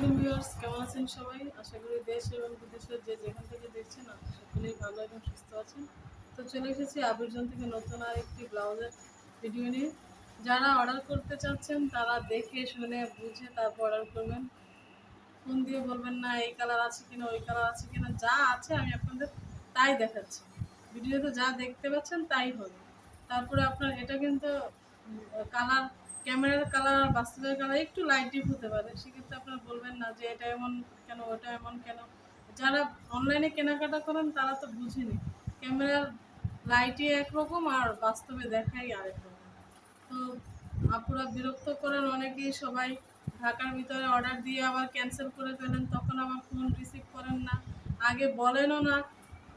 আলাইকুম ভিউয়ার্স, কেমন আছেন সবাই? আশা করি দেশ এবং বিদেশের যে যেখান থেকে দেখছেন সকলেই ভালো এবং সুস্থ আছেন। তো চলে এসেছি আবির্জন থেকে নতুন আরেকটি ব্লাউজের ভিডিও নিয়ে। যারা অর্ডার করতে চাচ্ছেন তারা দেখে শুনে বুঝে তারপর অর্ডার করবেন। ফোন দিয়ে বলবেন না এই কালার আছে কিনা ওই কালার আছে কিনা, যা আছে আমি আপনাদের তাই দেখাচ্ছি। ভিডিওতে যা দেখতে পাচ্ছেন তাই হবে। তারপরে আপনার এটা কিন্তু কালার, ক্যামেরার কালার আর বাস্তবের কালার একটু লাইট ডিপ হতে পারে, সেক্ষেত্রে আপনারা বলবেন না যে এটা এমন কেন ওটা এমন কেন। যারা অনলাইনে কেনাকাটা করেন তারা তো বুঝেনি, ক্যামেরার লাইটই একরকম আর বাস্তবে দেখাই আরেক রকম। তো আপুরা বিরক্ত করেন অনেকেই, সবাই ঢাকার ভিতরে অর্ডার দিয়ে আবার ক্যান্সেল করে ফেলেন, তখন আবার ফোন রিসিভ করেন না, আগে বলেনও না।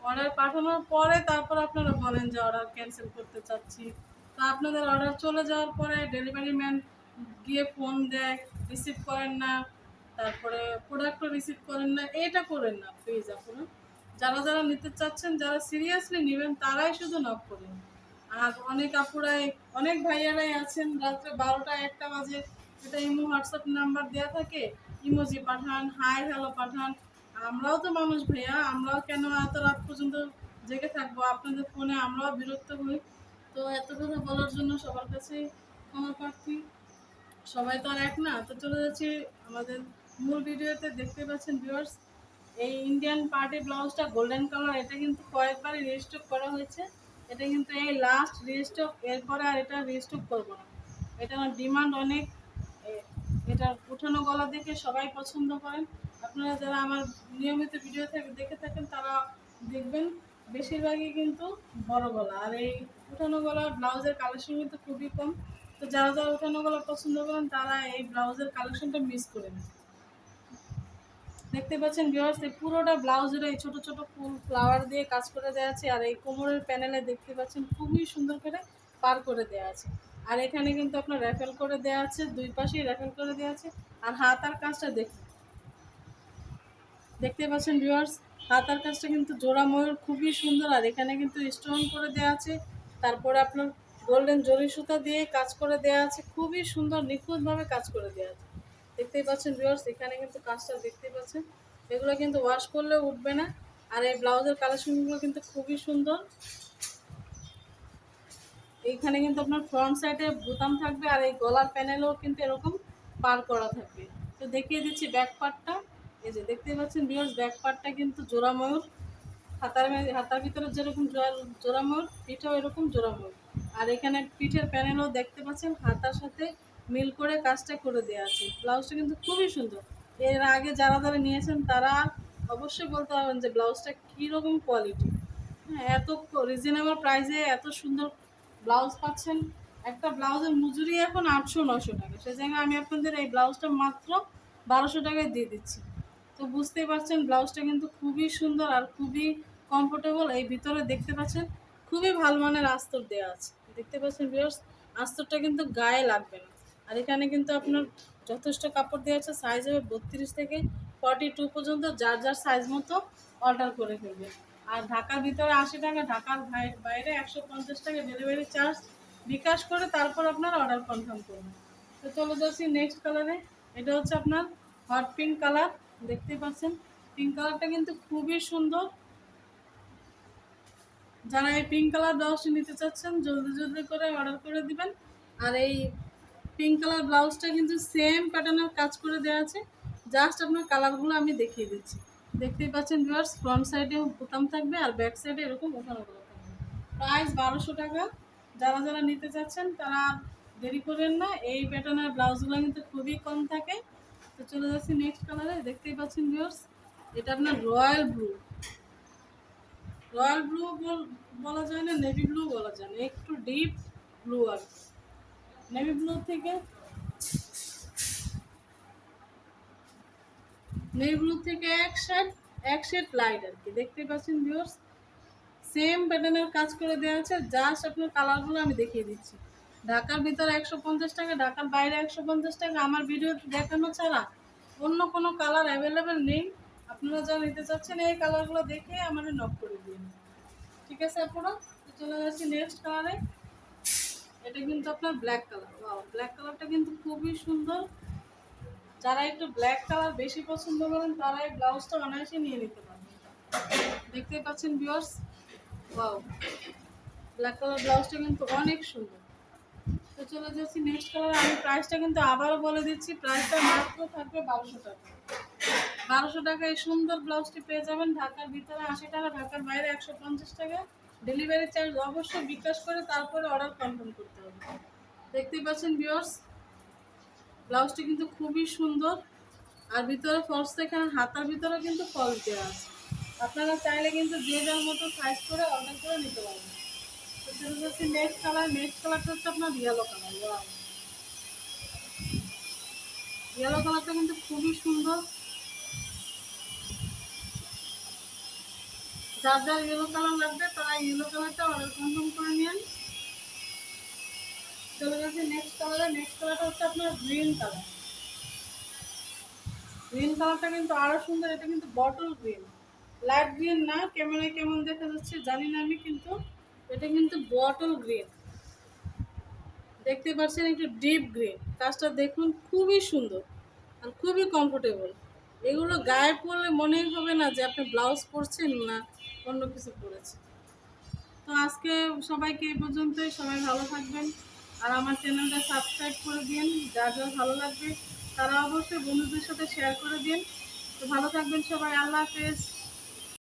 অর্ডার পাঠানোর পরে তারপর আপনারা বলেন যে অর্ডার ক্যান্সেল করতে চাচ্ছি। তো আপনাদের অর্ডার চলে যাওয়ার পরে ডেলিভারি ম্যান গিয়ে ফোন দেয়, রিসিভ করেন না, তারপরে প্রোডাক্টও রিসিভ করেন না। এটা করেন না প্লিজ আপনারা। যারা যারা নিতে চাচ্ছেন, যারা সিরিয়াসলি নেবেন তারাই শুধু নক করেন। আর অনেক আপুরাই, অনেক ভাইয়ারাই আছেন রাত্রে 12টা 1টা বাজে, এটা ইমো হোয়াটসঅ্যাপ নাম্বার দেওয়া থাকে, ইমোজি পাঠান, হাই হ্যালো পাঠান। আমরাও তো মানুষ ভাইয়া, আমরাও কেন এত রাত পর্যন্ত জেগে থাকবো আপনাদের ফোনে, আমরাও বিরক্ত হই। তো এত কথা বলার জন্য সবার কাছেই ক্ষমা প্রার্থী। সবাই তো আর এক না। তো চলে যাচ্ছি আমাদের মূল ভিডিওতে। দেখতে পাচ্ছেন ভিউয়ার্স, এই ইন্ডিয়ান পার্টি ব্লাউজটা গোল্ডেন কালার, এটা কিন্তু কয়েকবারই রিস্টক করা হয়েছে। এটা কিন্তু এই লাস্ট রিস্টক, এরপরে আর এটা রিস্টক করবো না। এটা আমার ডিমান্ড অনেক। এটার উঠানো গলা দেখে সবাই পছন্দ করেন। আপনারা যারা আমার নিয়মিত ভিডিও থেকে দেখে থাকেন তারা দেখবেন বেশিরভাগই কিন্তু বড় গলা, আর এই উঠানো গলার ব্লাউজের কালেকশন কিন্তু খুবই কম। তো যারা যারা উঠানো গলা পছন্দ করেন তারা এই ব্লাউজের কালেকশনটা মিস করে নেন। দেখতে পাচ্ছেন ভিউয়ার্স, এই পুরোটা ব্লাউজের এই ছোট ছোট ফুল ফ্লাওয়ার দিয়ে কাজ করে দেওয়া আছে। আর এই কোমরের প্যানেলে দেখতে পাচ্ছেন খুবই সুন্দর করে পার করে দেওয়া আছে। আর এখানে কিন্তু আপনার র্যাফেল করে দেওয়া আছে, দুই পাশেই র্যাফেল করে দেওয়া আছে। আর হাতার কাজটা দেখুন, দেখতে পাচ্ছেন ভিউয়ার্স, হাতার কাজটা কিন্তু জোড়া ময়ূর খুবই সুন্দর। আর এখানে কিন্তু স্টোন করে দেওয়া আছে, তারপরে আপনার গোল্ডেন জরি সুতা দিয়ে কাজ করে দেওয়া আছে, খুবই সুন্দর নিখুঁতভাবে কাজ করে দেওয়া আছে। দেখতেই পাচ্ছেন ভিউয়ার্স, এখানে কিন্তু কাজটা দেখতে পাচ্ছেন, এগুলো কিন্তু ওয়াশ করলেও উঠবে না। আর এই ব্লাউজের কালেকশনগুলো কিন্তু খুবই সুন্দর। এইখানে কিন্তু আপনার ফ্রন্ট সাইডে বোতাম থাকবে, আর এই গলার প্যানেলও কিন্তু এরকম পার করা থাকবে। তো দেখিয়ে দিচ্ছি ব্যাক পার্টটা। এই যে দেখতেই পাচ্ছেন ভিউয়ার্স, ব্যাক পার্টটা কিন্তু জোড়া ময়ূর, হাতার ভিতরে যেরকম জোড়া ময়ূর, পিঠেও এরকম জোড়া ময়ূর। আর এখানে পিঠের প্যানেলও দেখতে পাচ্ছেন হাতার সাথে মিল করে কাজটা করে দেওয়া আছে। ব্লাউজটা কিন্তু খুবই সুন্দর। এর আগে যারা যারা নিয়েছেন তারা অবশ্যই বলতে পারবেন যে ব্লাউজটা কীরকম কোয়ালিটি। হ্যাঁ, এত রিজনেবল প্রাইসে এত সুন্দর ব্লাউজ পাচ্ছেন। একটা ব্লাউজের মজুরি এখন 800-900 টাকা, সে জায়গায় আমি আপনাদের এই ব্লাউজটা মাত্র 1200 টাকায় দিয়ে দিচ্ছি। তো বুঝতেই পারছেন ব্লাউজটা কিন্তু খুবই সুন্দর আর খুবই কমফোর্টেবল। এই ভিতরে দেখতে পাচ্ছেন খুবই ভালো মানের আস্তর দেওয়া আছে। দেখতে পাচ্ছেন ভিউয়ার্স, আস্তরটা কিন্তু গায়ে লাগবে না। আর এখানে কিন্তু আপনার যথেষ্ট কাপড় দেওয়া আছে, সাইজ হবে 32 থেকে 42 পর্যন্ত, যার যার সাইজ মতো অর্ডার করে ফেলবে। আর ঢাকার ভিতরে 80 টাকা, ঢাকার বাইরে 150 টাকা ডেলিভারি চার্জ বিকাশ করে তারপর আপনার অর্ডার কনফার্ম করবেন। তো চলে যাচ্ছি নেক্সট কালারে। এটা হচ্ছে আপনার হট পিঙ্ক কালার। দেখতেই পাচ্ছেন পিঙ্ক কালারটা কিন্তু খুবই সুন্দর। যারা এই পিঙ্ক কালার ব্লাউজটি নিতে চাচ্ছেন জলদি জলদি করে অর্ডার করে দিবেন। আর এই পিঙ্ক কালার ব্লাউজটা কিন্তু সেম প্যাটার্নের কাজ করে দেওয়া আছে, জাস্ট আপনার কালারগুলো আমি দেখিয়ে দিচ্ছি। দেখতেই পাচ্ছেন ভিউয়ার্স, ফ্রন্ট সাইডে বোতাম থাকবে আর ব্যাক সাইডে এরকম ওঠানো থাকবে। প্রাইস 1200 টাকা। যারা যারা নিতে চাচ্ছেন তারা দেরি করেন না, এই প্যাটার্নের ব্লাউজগুলো কিন্তু খুবই কম থাকে। তো চলে যাচ্ছি নেক্সট কালারে। দেখতেই পাচ্ছেন ভিউয়ার্স, এটা আপনার রয়্যাল ব্লু। রয়্যাল ব্লু বলা যায় না, নেভি ব্লু বলা যায় না, একটু ডিপ ব্লু। আর নেভি ব্লু থেকে, নেভি ব্লু থেকে এক শেড লাইট আর কি। দেখতেই পাচ্ছেন ভিউয়ার্স, সেম প্যাটার্নের কাজ করে দেওয়া আছে, জাস্ট আপনার কালারগুলো আমি দেখিয়ে দিচ্ছি। ঢাকার ভিতরে 150 টাকা, ঢাকার বাইরে 150 টাকা। আমার ভিডিও দেখানো ছাড়া অন্য কোনো কালার অ্যাভেলেবেল নেই। আপনারা যা নিতে চাচ্ছেন এই কালারগুলো দেখে আমাদের নক করে দিন, ঠিক আছে আপনারা। তো চলে যাচ্ছি নেক্সট কালারে। এটা কিন্তু আপনার ব্ল্যাক কালার। ওয়াও, ব্ল্যাক কালারটা কিন্তু খুবই সুন্দর। যারা একটু ব্ল্যাক কালার বেশি পছন্দ করেন তারা এই ব্লাউজটা অনায়াসে নিয়ে নিতে পারবেন। দেখতে পাচ্ছেন ভিউয়ার্স, ওয়াও, ব্ল্যাক কালার ব্লাউজটা কিন্তু অনেক সুন্দর। তো চলে যাচ্ছি নেক্সট কালার। আমি প্রাইসটা কিন্তু আবারও বলে দিচ্ছি, প্রাইসটা মাত্র থাকবে 1200 টাকা। 1200 টাকা এই সুন্দর ব্লাউজটি পেয়ে যাবেন। ঢাকার ভিতরে 80 টাকা, ঢাকার বাইরে 150 টাকা। ডেলিভারি চার্জ অবশ্যই বিকাশ করে তারপরে অর্ডার কনফার্ম করতে হবে। দেখতেই পাচ্ছেন ভিউয়ার্স, ব্লাউজটি কিন্তু খুবই সুন্দর। আর ভিতরে ফলস, এখানে হাতার ভিতরে কিন্তু ফলস দেওয়া আছে। আপনারা চাইলে কিন্তু যে যার মতো সাইজ করে অর্ডার করে নিতে পারবেন। তো চলে যাচ্ছি নেক্সট কালার। নেক্সট কালারটা হচ্ছে আপনার ইয়েলো কালার। ওয়াও, ইয়েলো কালারটা কিন্তু খুবই সুন্দর। যার যার ইয়েলো কালার লাগবে তারা ইয়েলো কালারটা অর্ডার কনফার্ম করে নিন। চলে যাচ্ছি নেক্সট কালারে। নেক্সট কালারটা হচ্ছে আপনার গ্রিন কালার। গ্রিন কালারটা কিন্তু আরো সুন্দর। এটা কিন্তু বটল গ্রিন, লাইট গ্রিন না। ক্যামেরায় কেমন দেখা যাচ্ছে জানি না আমি, কিন্তু এটা কিন্তু বটল গ্রিন। দেখতে পাচ্ছেন একটু ডিপ গ্রিন। কাজটা দেখুন, খুবই সুন্দর আর খুবই কমফোর্টেবল। এগুলো গায়ে পরলে মনেই হবে না যে আপনি ব্লাউজ পরছেন না অন্য কিছু পরেছেন। তো আজকে সবাইকে এই পর্যন্তই। সবাই ভালো থাকবেন আর আমার চ্যানেলটা সাবস্ক্রাইব করে দিন। যার যার ভালো লাগবে তারা অবশ্যই বন্ধুদের সাথে শেয়ার করে দিন। তো ভালো থাকবেন সবাই। আল্লাহ হাফেজ।